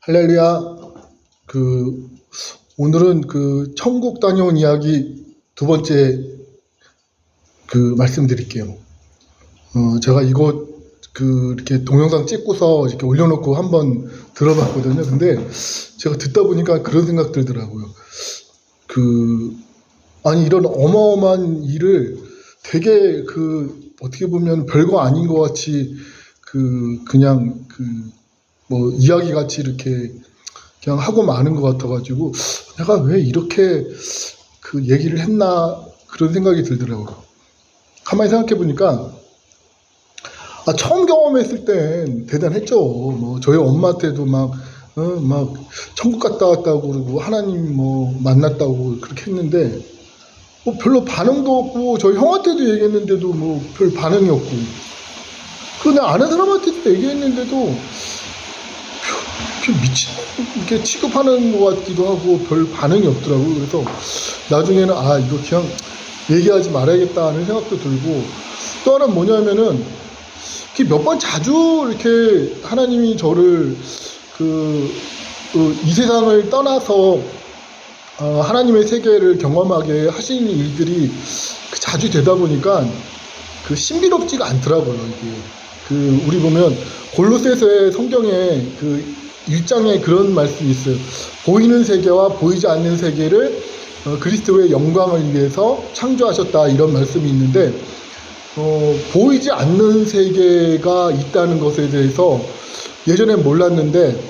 할렐루야. 그 오늘은 그 천국 다녀온 이야기 두 번째 말씀드릴게요. 제가 이거 이렇게 동영상 찍고서 이렇게 올려놓고 한번 들어봤거든요. 근데 제가 듣다 보니까 그런 생각 들더라고요. 아니 이런 어마어마한 일을 되게 어떻게 보면 별거 아닌 것 같이 그냥 뭐 이야기 같이 이렇게 그냥 하고 마는 것 같아가지고 내가 왜 이렇게 얘기를 했나 그런 생각이 들더라고요. 가만히 생각해 보니까 처음 경험했을 땐 대단했죠. 뭐 저희 엄마한테도 막 천국 갔다 왔다고 그러고 하나님 뭐 만났다고 그렇게 했는데 뭐 별로 반응도 없고 저희 형한테도 얘기했는데도 뭐 별 반응이 없고 그냥 아는 사람한테도 얘기했는데도 미친 이렇게 취급하는 것 같기도 하고 별 반응이 없더라고요. 그래서 나중에는 이거 그냥 얘기하지 말아야겠다 하는 생각도 들고, 또 하나는 뭐냐면은 몇 번 자주 이렇게 하나님이 저를 이 세상을 떠나서 하나님의 세계를 경험하게 하시는 일들이 자주 되다 보니까 신비롭지가 않더라고요. 이게 우리 보면 골로새서의 성경에 1장에 그런 말씀이 있어요. 보이는 세계와 보이지 않는 세계를 그리스도의 영광을 위해서 창조하셨다, 이런 말씀이 있는데 보이지 않는 세계가 있다는 것에 대해서 예전엔 몰랐는데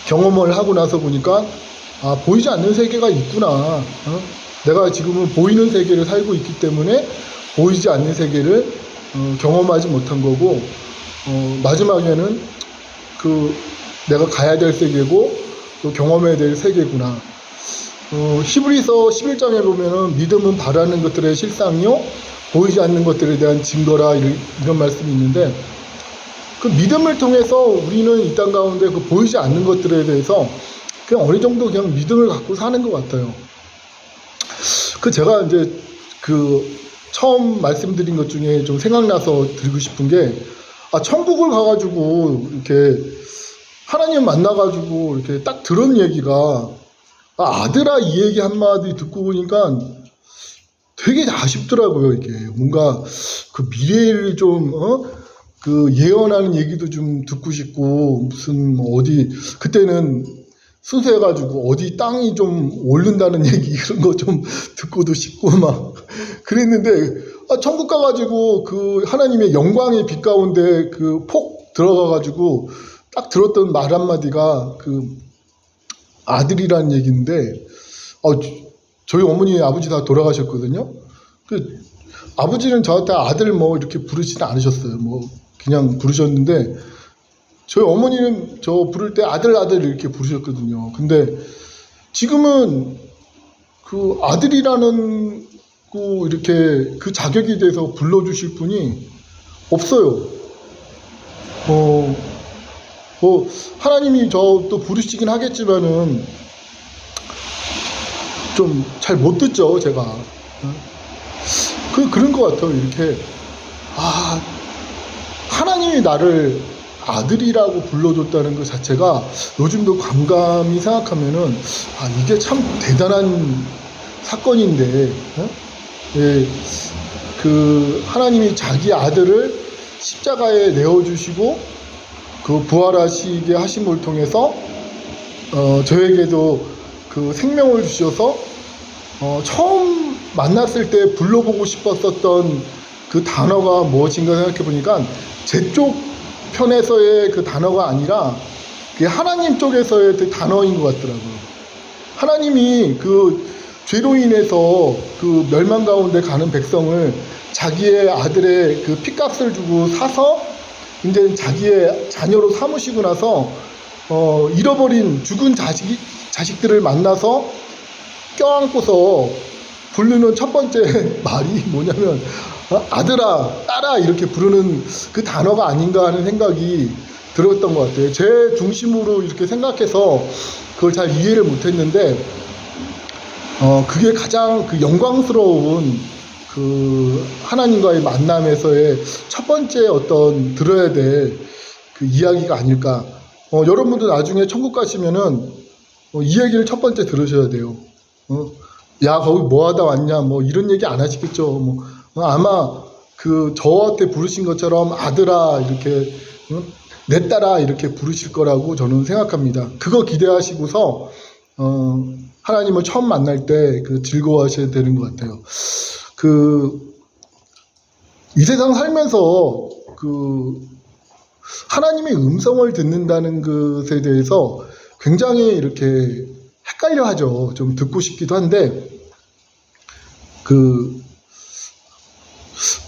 경험을 하고 나서 보니까 보이지 않는 세계가 있구나. 내가 지금은 보이는 세계를 살고 있기 때문에 보이지 않는 세계를 경험하지 못한 거고, 마지막에는 내가 가야 될 세계고 또 경험해야 될 세계구나. 히브리서 11장에 보면은 믿음은 바라는 것들의 실상이요 보이지 않는 것들에 대한 증거라, 이런 말씀이 있는데 믿음을 통해서 우리는 이 땅 가운데 보이지 않는 것들에 대해서 그냥 어느 정도 그냥 믿음을 갖고 사는 것 같아요. 제가 이제 처음 말씀드린 것 중에 좀 생각나서 드리고 싶은 게, 천국을 가가지고 이렇게 하나님 만나가지고 이렇게 딱 들은 얘기가, 아들아, 이 얘기 한마디 듣고 보니까 되게 아쉽더라고요. 이게 뭔가 미래를 좀 예언하는 얘기도 좀 듣고 싶고, 무슨 어디 그때는 순수해가지고 어디 땅이 좀 오른다는 얘기 이런 거 좀 듣고도 싶고 막 그랬는데, 천국 가가지고 하나님의 영광의 빛 가운데 폭 들어가가지고 딱 들었던 말 한마디가 아들이라는 얘기인데, 저희 어머니 아버지 다 돌아가셨거든요. 아버지는 저한테 아들 뭐 이렇게 부르지는 않으셨어요. 뭐 그냥 부르셨는데 저희 어머니는 저 부를 때 아들 이렇게 부르셨거든요. 근데 지금은 아들이라는 이렇게 자격에 대해서 불러주실 분이 없어요. 하나님이 저 또 부르시긴 하겠지만은 좀 잘 못 듣죠, 제가. 그런 것 같아요. 이렇게 하나님이 나를 아들이라고 불러줬다는 것 자체가 요즘도 감감히 생각하면은 이게 참 대단한 사건인데, 예, 하나님이 자기 아들을 십자가에 내어주시고 부활하시게 하심을 통해서 저에게도 생명을 주셔서 처음 만났을 때 불러보고 싶었었던 단어가 무엇인가 생각해 보니까 제 쪽 편에서의 단어가 아니라 하나님 쪽에서의 단어인 것 같더라고요. 하나님이 죄로 인해서 멸망 가운데 가는 백성을 자기의 아들의 핏값을 주고 사서 이제 자기의 자녀로 삼으시고 나서 잃어버린 죽은 자식들을 만나서 껴안고서 부르는 첫 번째 말이 뭐냐면 아들아, 딸아, 이렇게 부르는 단어가 아닌가 하는 생각이 들었던 것 같아요. 제 중심으로 이렇게 생각해서 그걸 잘 이해를 못했는데 그게 가장 영광스러운 하나님과의 만남에서의 첫 번째 어떤 들어야 될 이야기가 아닐까 여러분도 나중에 천국 가시면은 이 얘기를 첫 번째 들으셔야 돼요. 야, 거기 뭐 하다 왔냐, 뭐 이런 얘기 안 하시겠죠. 아마 저한테 부르신 것처럼 아들아 이렇게 내 딸아 이렇게 부르실 거라고 저는 생각합니다. 그거 기대하시고서 하나님을 처음 만날 때 즐거워하셔야 되는 것 같아요. 이 세상 살면서 하나님의 음성을 듣는다는 것에 대해서 굉장히 이렇게 헷갈려 하죠. 좀 듣고 싶기도 한데,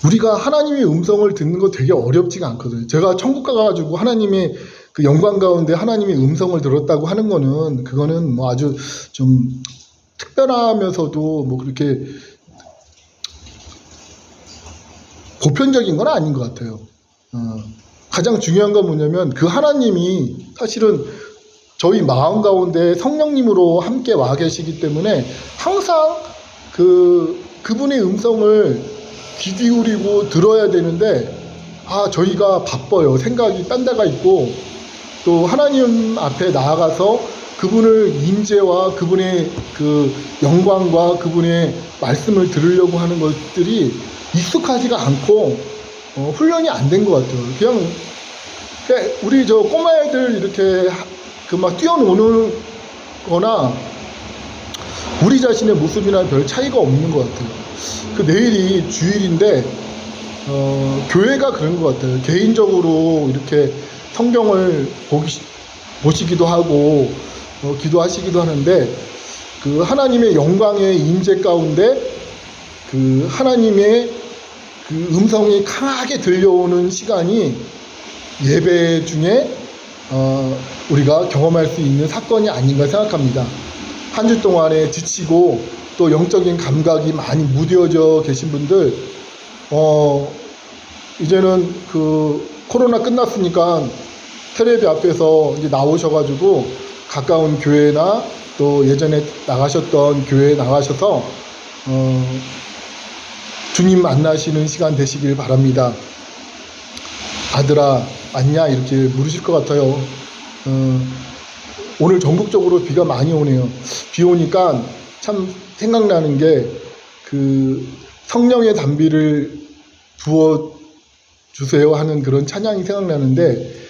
우리가 하나님의 음성을 듣는 거 되게 어렵지가 않거든요. 제가 천국 가가지고 하나님의 영광 가운데 하나님의 음성을 들었다고 하는 거는, 그거는 뭐 아주 좀 특별하면서도 뭐 그렇게 보편적인 건 아닌 것 같아요. 가장 중요한 건 뭐냐면 하나님이 사실은 저희 마음 가운데 성령님으로 함께 와 계시기 때문에 항상 그분의 음성을 귀 기울이고 들어야 되는데, 저희가 바빠요. 생각이 딴 데가 있고, 또 하나님 앞에 나아가서 그분을 임재와 그분의 영광과 그분의 말씀을 들으려고 하는 것들이 익숙하지가 않고 훈련이 안 된 것 같아요. 그냥 우리 꼬마 애들 이렇게 막 뛰어노는 거나 우리 자신의 모습이나 별 차이가 없는 것 같아요. 내일이 주일인데 교회가 그런 것 같아요. 개인적으로 이렇게 성경을 보시기도 하고 기도하시기도 하는데, 하나님의 영광의 임재 가운데 하나님의 음성이 강하게 들려오는 시간이 예배 중에 우리가 경험할 수 있는 사건이 아닌가 생각합니다. 한 주 동안에 지치고 또 영적인 감각이 많이 무뎌져 계신 분들, 이제는 코로나 끝났으니까 텔레비 앞에서 이제 나오셔가지고 가까운 교회나 또 예전에 나가셨던 교회에 나가셔서 주님 만나시는 시간 되시길 바랍니다. 아들아 왔냐 이렇게 물으실 것 같아요. 오늘 전국적으로 비가 많이 오네요. 비 오니까 참 생각나는 게 성령의 단비를 부어 주세요 하는 그런 찬양이 생각나는데,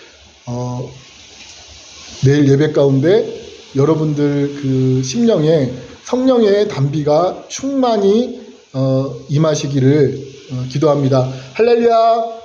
내일 예배 가운데 여러분들 심령에 성령의 단비가 충만히 임하시기를 기도합니다. 할렐루야.